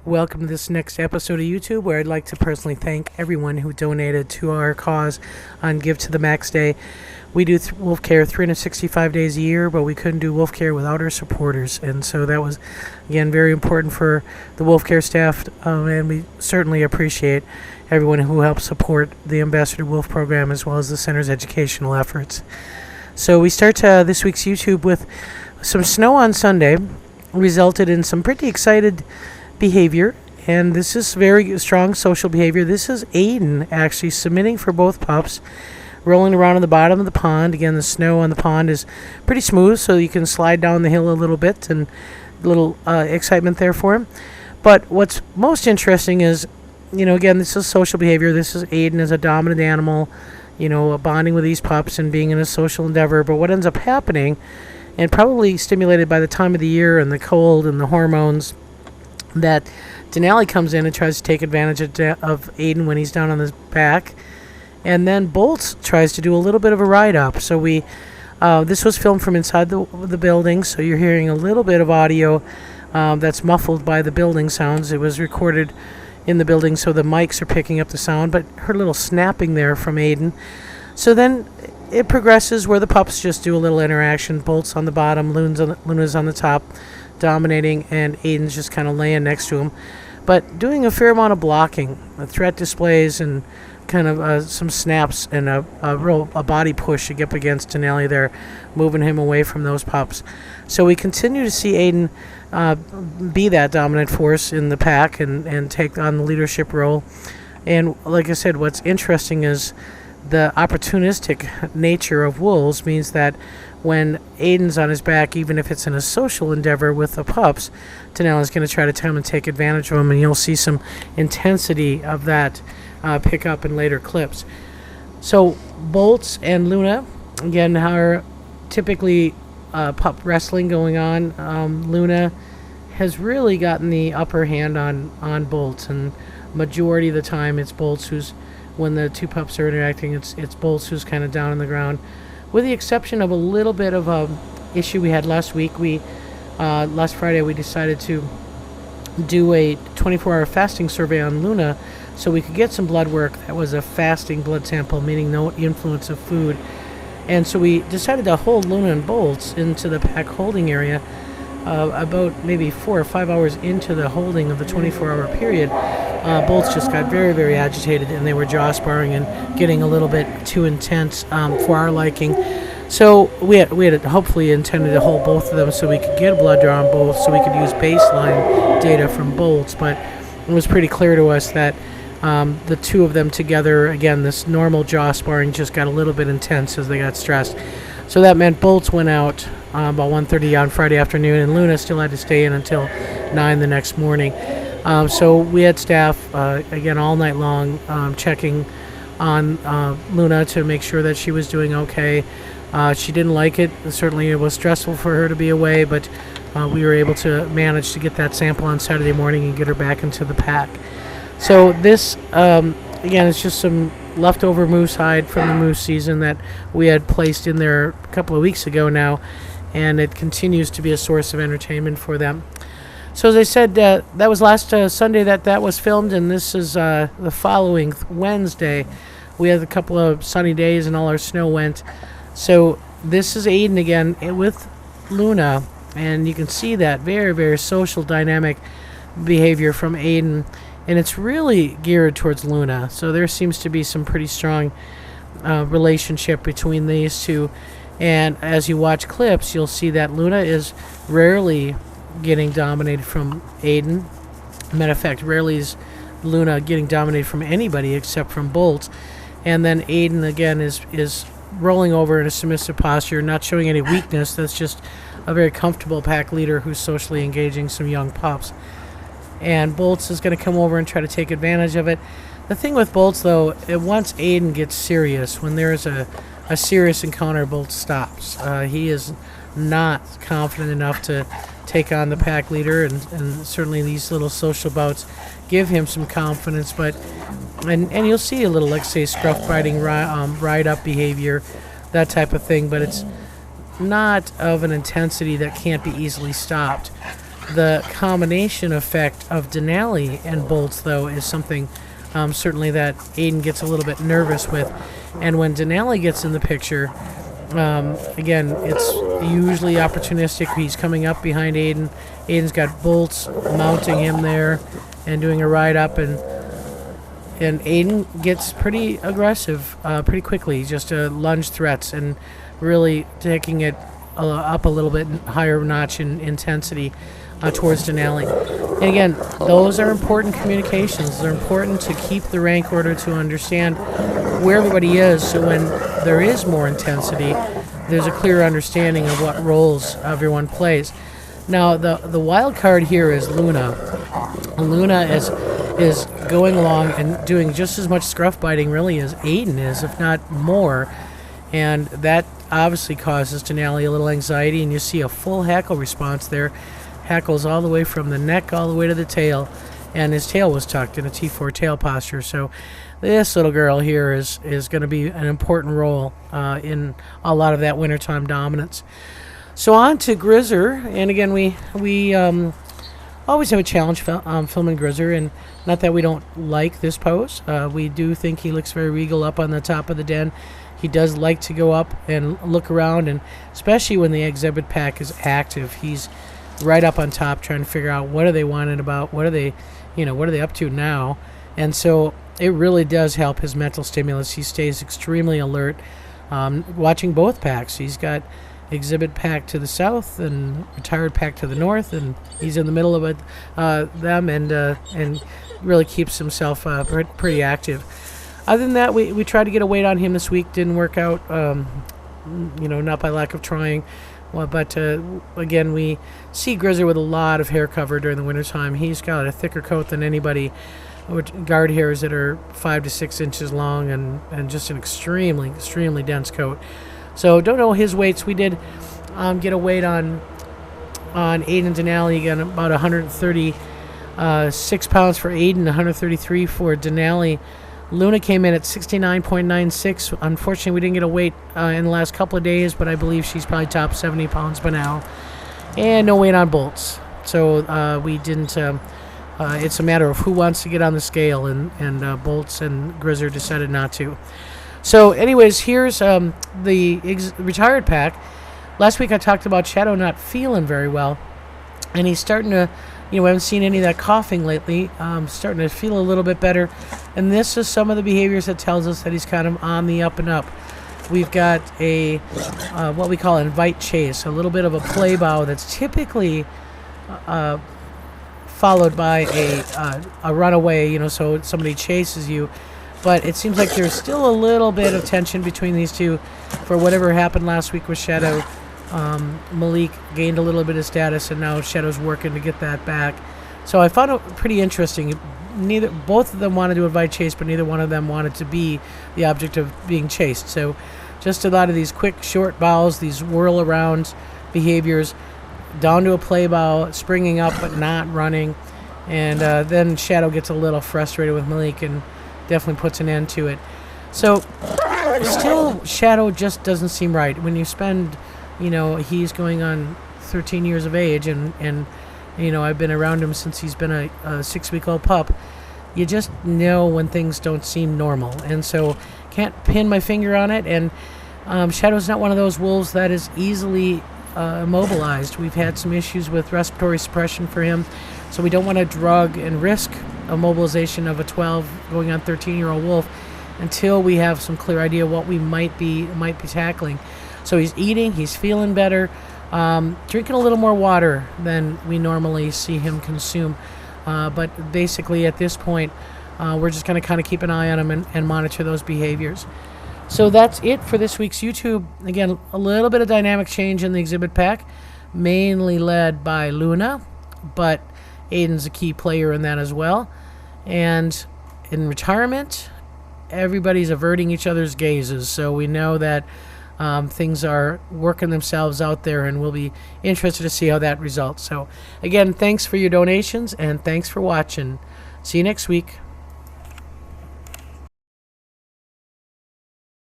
Welcome to this next episode of YouTube, where I'd like to personally thank everyone who donated to our cause on Give to the Max Day. We do wolf care 365 days a year, but we couldn't do wolf care without our supporters, and so that was, again, very important for the wolf care staff, and we certainly appreciate everyone who helped support the Ambassador Wolf program as well as the center's educational efforts. So we start this week's YouTube with some snow on Sunday, resulted in some pretty excited behavior, and this is very strong social behavior. This is Aiden actually submitting for both pups, rolling around on the bottom of the pond. Again, the snow on the pond is pretty smooth, so you can slide down the hill a little bit, and a little excitement there for him. But what's most interesting is, again, this is social behavior. This is Aiden as a dominant animal, bonding with these pups and being in a social endeavor. But what ends up happening, and probably stimulated by the time of the year and the cold and the hormones, that Denali comes in and tries to take advantage of Aiden when he's down on his back, and then Bolts tries to do a little bit of a ride up. So this was filmed from inside the building, so you're hearing a little bit of audio that's muffled by the building sounds. It was recorded in the building, so the mics are picking up the sound, but her little snapping there from Aiden. So then it progresses where the pups just do a little interaction. Bolts on the bottom, Luna's on the top, dominating, and Aiden's just kind of laying next to him, but doing a fair amount of blocking, threat displays, and kind of some snaps and a body push to get up against Denali there, moving him away from those pups. So we continue to see Aiden be that dominant force in the pack and take on the leadership role. And like I said, what's interesting is the opportunistic nature of wolves means that when Aiden's on his back, even if it's in a social endeavor with the pups, Denali's going to try to come and take advantage of him, and you'll see some intensity of that pick up in later clips. So Bolts and Luna, again, are typically pup wrestling going on. Luna has really gotten the upper hand on Bolts, and majority of the time it's Bolts who's, when the two pups are interacting, it's Bolts who's kind of down on the ground, with the exception of a little bit of a issue we had last week. Last Friday we decided to do a 24-hour fasting survey on Luna so we could get some blood work that was a fasting blood sample, meaning no influence of food. And so we decided to hold Luna and Bolts into the pack holding area. About maybe 4 or 5 hours into the holding of the 24-hour period, Bolts just got very, very agitated, and they were jaw sparring and getting a little bit too intense for our liking. So we had hopefully intended to hold both of them so we could get a blood draw on both, so we could use baseline data from Bolts. But it was pretty clear to us that the two of them together, again, this normal jaw sparring just got a little bit intense as they got stressed. So that meant Bolts went out about 1:30 on Friday afternoon, and Luna still had to stay in until 9 the next morning. So we had staff, again, all night long checking on Luna to make sure that she was doing okay. She didn't like it. Certainly it was stressful for her to be away, but we were able to manage to get that sample on Saturday morning and get her back into the pack. So this, again, is just some leftover moose hide from the moose season that we had placed in there a couple of weeks ago now, and it continues to be a source of entertainment for them. So as I said, that was last Sunday that was filmed, and this is the following Wednesday. We had a couple of sunny days and all our snow went. So this is Aiden again with Luna, and you can see that very, very social dynamic behavior from Aiden, and it's really geared towards Luna. So there seems to be some pretty strong relationship between these two. And as you watch clips, you'll see that Luna is rarely getting dominated from Aiden. Matter of fact, rarely is Luna getting dominated from anybody except from Bolts. And then Aiden, again, is rolling over in a submissive posture, not showing any weakness. That's just a very comfortable pack leader who's socially engaging some young pups. And Bolts is going to come over and try to take advantage of it. The thing with Bolts, though, once Aiden gets serious, when there's a serious encounter, Bolts stops. He is not confident enough to take on the pack leader, and certainly these little social bouts give him some confidence. But and you'll see a little, like say, scruff biting, ride up behavior, that type of thing. But it's not of an intensity that can't be easily stopped. The combination effect of Denali and Bolts, though, is something certainly that Aiden gets a little bit nervous with. And when Denali gets in the picture, again, it's usually opportunistic. He's coming up behind Aiden. Aiden's got Bolts mounting him there and doing a ride up, and Aiden gets pretty aggressive pretty quickly, just lunge threats and really taking it up a little bit higher notch in intensity towards Denali. And again, those are important communications. They're important to keep the rank order, to understand where everybody is, so when there is more intensity, there's a clear understanding of what roles everyone plays. Now, the wild card here is Luna. Luna is going along and doing just as much scruff biting really as Aiden is, if not more, and that obviously causes Denali a little anxiety, and you see a full hackle response there. Hackles all the way from the neck all the way to the tail, and his tail was tucked in a T4 tail posture. So this little girl here is going to be an important role in a lot of that wintertime dominance. So on to Grizzer, and again we always have a challenge filming Grizzer, and not that we don't like this pose. We do think he looks very regal up on the top of the den. He does like to go up and look around, and especially when the exhibit pack is active, he's right up on top trying to figure out what are they wanting about, what are they up to now. And so it really does help his mental stimulus. He stays extremely alert, watching both packs. He's got exhibit pack to the south and retired pack to the north, and he's in the middle of them, and really keeps himself pretty active. Other than that, we tried to get a weight on him this week. Didn't work out, not by lack of trying. Well, but again, we see Grizzer with a lot of hair cover during the wintertime. He's got a thicker coat than anybody, with guard hairs that are 5 to 6 inches long, and just an extremely, extremely dense coat. So don't know his weights. We did get a weight on Aiden Denali, again, about 136 pounds for Aiden, 133 for Denali. Luna came in at 69.96. Unfortunately, we didn't get a weight in the last couple of days, but I believe she's probably top 70 pounds by now. And no weight on Bolts. So we didn't... it's a matter of who wants to get on the scale, and Bolts and Grizzer decided not to. So anyways, here's the retired pack. Last week I talked about Shadow not feeling very well, and he's starting to... we haven't seen any of that coughing lately. Starting to feel a little bit better. And this is some of the behaviors that tells us that he's kind of on the up and up. We've got a what we call an invite chase, a little bit of a play bow that's typically followed by a runaway, so somebody chases you. But it seems like there's still a little bit of tension between these two for whatever happened last week with Shadow. Malik gained a little bit of status, and now Shadow's working to get that back. So I found it pretty interesting. Both of them wanted to invite chase, but neither one of them wanted to be the object of being chased. So just a lot of these quick, short bows, these whirl around behaviors, down to a play bow, springing up but not running. And then Shadow gets a little frustrated with Malik and definitely puts an end to it. So still, Shadow just doesn't seem right. When you spend... he's going on 13 years of age, and I've been around him since he's been a 6-week-old pup. You just know when things don't seem normal, and so can't pin my finger on it. And Shadow's not one of those wolves that is easily immobilized. We've had some issues with respiratory suppression for him, so we don't want to drug and risk immobilization of a 12 going on 13-year-old wolf until we have some clear idea what we might be tackling. So he's eating, he's feeling better, drinking a little more water than we normally see him consume. But basically at this point, we're just going to kind of keep an eye on him and monitor those behaviors. So that's it for this week's YouTube. Again, a little bit of dynamic change in the exhibit pack, mainly led by Luna, but Aiden's a key player in that as well. And in retirement, everybody's averting each other's gazes, so we know that things are working themselves out there, and we'll be interested to see how that results. So again, thanks for your donations, and thanks for watching. See you next week.